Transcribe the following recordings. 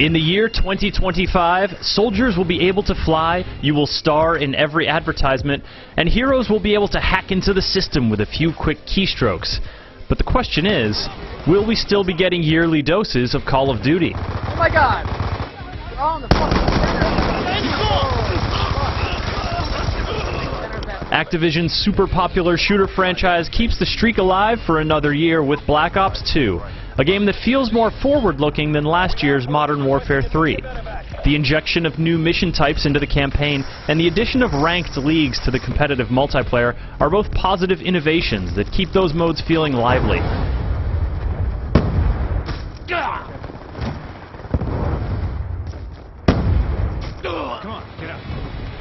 In the year 2025, soldiers will be able to fly, you will star in every advertisement, and heroes will be able to hack into the system with a few quick keystrokes. But the question is, will we still be getting yearly doses of Call of Duty? Oh my god! We're all on the fucking Activision's super popular shooter franchise keeps the streak alive for another year with Black Ops II, a game that feels more forward-looking than last year's Modern Warfare 3. The injection of new mission types into the campaign and the addition of ranked leagues to the competitive multiplayer are both positive innovations that keep those modes feeling lively.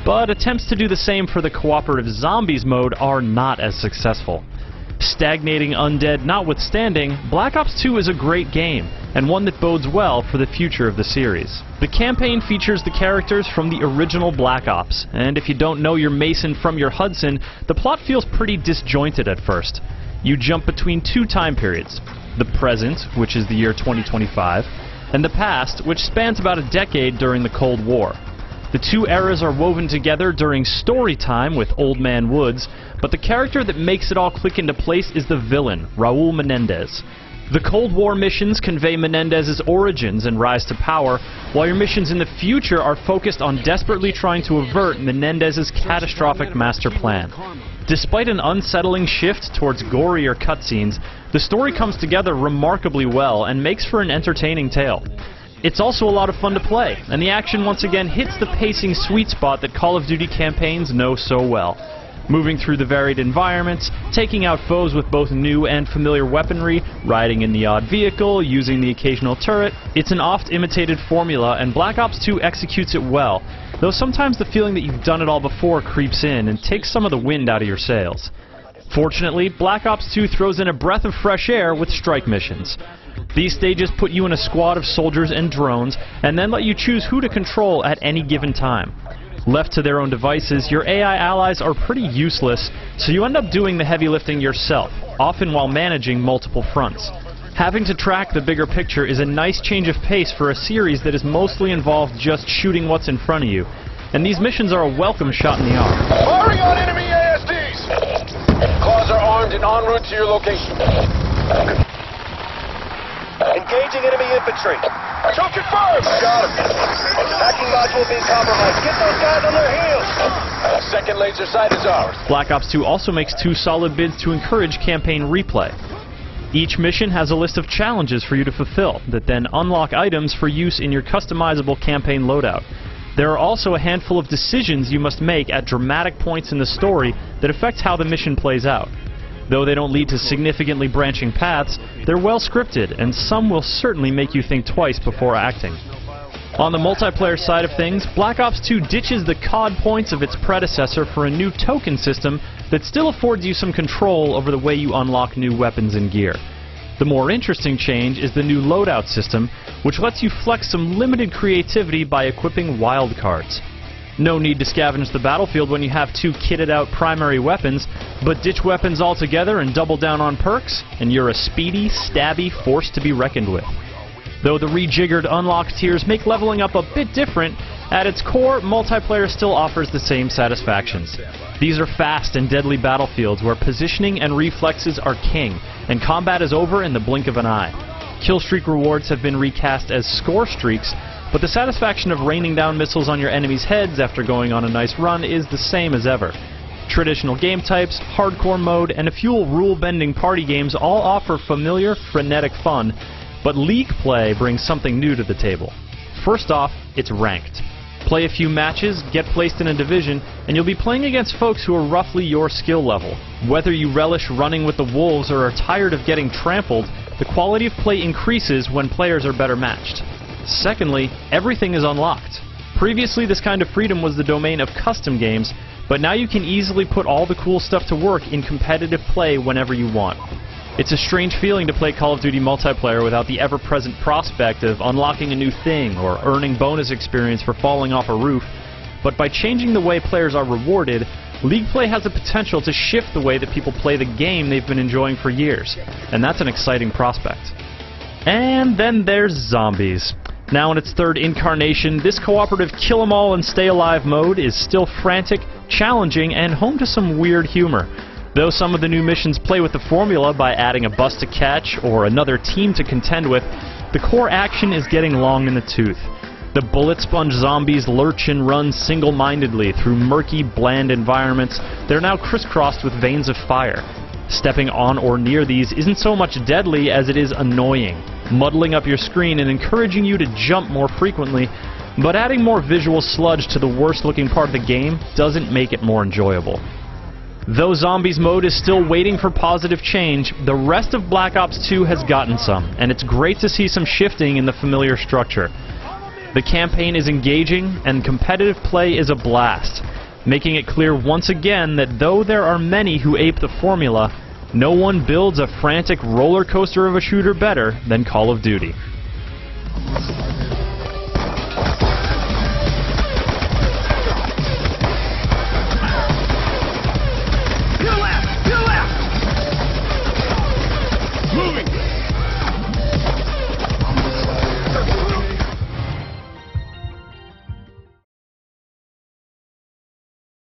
But attempts to do the same for the cooperative zombies mode are not as successful. Stagnating undead notwithstanding, Black Ops II is a great game, and one that bodes well for the future of the series. The campaign features the characters from the original Black Ops, and if you don't know your Mason from your Hudson, the plot feels pretty disjointed at first. You jump between two time periods: the present, which is the year 2025, and the past, which spans about a decade during the Cold War. The two eras are woven together during story time with Old Man Woods, but the character that makes it all click into place is the villain, Raul Menendez. The Cold War missions convey Menendez's origins and rise to power, while your missions in the future are focused on desperately trying to avert Menendez's catastrophic master plan. Despite an unsettling shift towards gorier cutscenes, the story comes together remarkably well and makes for an entertaining tale. It's also a lot of fun to play, and the action once again hits the pacing sweet spot that Call of Duty campaigns know so well. Moving through the varied environments, taking out foes with both new and familiar weaponry, riding in the odd vehicle, using the occasional turret, it's an oft-imitated formula, and Black Ops II executes it well, though sometimes the feeling that you've done it all before creeps in and takes some of the wind out of your sails. Fortunately, Black Ops II throws in a breath of fresh air with strike missions. These stages put you in a squad of soldiers and drones, and then let you choose who to control at any given time. Left to their own devices, your AI allies are pretty useless, so you end up doing the heavy lifting yourself, often while managing multiple fronts. Having to track the bigger picture is a nice change of pace for a series that is mostly involved just shooting what's in front of you, and these missions are a welcome shot in the arm. Firing on enemy ASDs! Claws are armed and en route to your location. Engaging enemy infantry. Show confirmed! Got him. Hacking module being compromised. Get those guys on their heels! Second laser sight is ours. Black Ops II also makes two solid bids to encourage campaign replay. Each mission has a list of challenges for you to fulfill that then unlock items for use in your customizable campaign loadout. There are also a handful of decisions you must make at dramatic points in the story that affect how the mission plays out. Though they don't lead to significantly branching paths, they're well scripted, and some will certainly make you think twice before acting. On the multiplayer side of things, Black Ops II ditches the COD points of its predecessor for a new token system that still affords you some control over the way you unlock new weapons and gear. The more interesting change is the new loadout system, which lets you flex some limited creativity by equipping wildcards. No need to scavenge the battlefield when you have two kitted out primary weapons, but ditch weapons altogether and double down on perks, and you're a speedy, stabby force to be reckoned with. Though the rejiggered unlock tiers make leveling up a bit different, at its core, multiplayer still offers the same satisfactions. These are fast and deadly battlefields where positioning and reflexes are king, and combat is over in the blink of an eye. Killstreak rewards have been recast as score streaks, but the satisfaction of raining down missiles on your enemies' heads after going on a nice run is the same as ever. Traditional game types, hardcore mode, and a few rule-bending party games all offer familiar, frenetic fun, but League play brings something new to the table. First off, it's ranked. Play a few matches, get placed in a division, and you'll be playing against folks who are roughly your skill level. Whether you relish running with the wolves or are tired of getting trampled, the quality of play increases when players are better matched. Secondly, everything is unlocked. Previously, this kind of freedom was the domain of custom games, but now you can easily put all the cool stuff to work in competitive play whenever you want. It's a strange feeling to play Call of Duty multiplayer without the ever-present prospect of unlocking a new thing or earning bonus experience for falling off a roof, but by changing the way players are rewarded, League play has the potential to shift the way that people play the game they've been enjoying for years, and that's an exciting prospect. And then there's zombies. Now in its third incarnation, this cooperative kill-em-all and stay-alive mode is still frantic, challenging, and home to some weird humor. Though some of the new missions play with the formula by adding a bus to catch or another team to contend with, the core action is getting long in the tooth. The bullet sponge zombies lurch and run single-mindedly through murky, bland environments that are now crisscrossed with veins of fire. Stepping on or near these isn't so much deadly as it is annoying, muddling up your screen and encouraging you to jump more frequently, but adding more visual sludge to the worst-looking part of the game doesn't make it more enjoyable. Though Zombies mode is still waiting for positive change, the rest of Black Ops 2 has gotten some, and it's great to see some shifting in the familiar structure. The campaign is engaging, and competitive play is a blast, making it clear once again that though there are many who ape the formula, no one builds a frantic roller coaster of a shooter better than Call of Duty.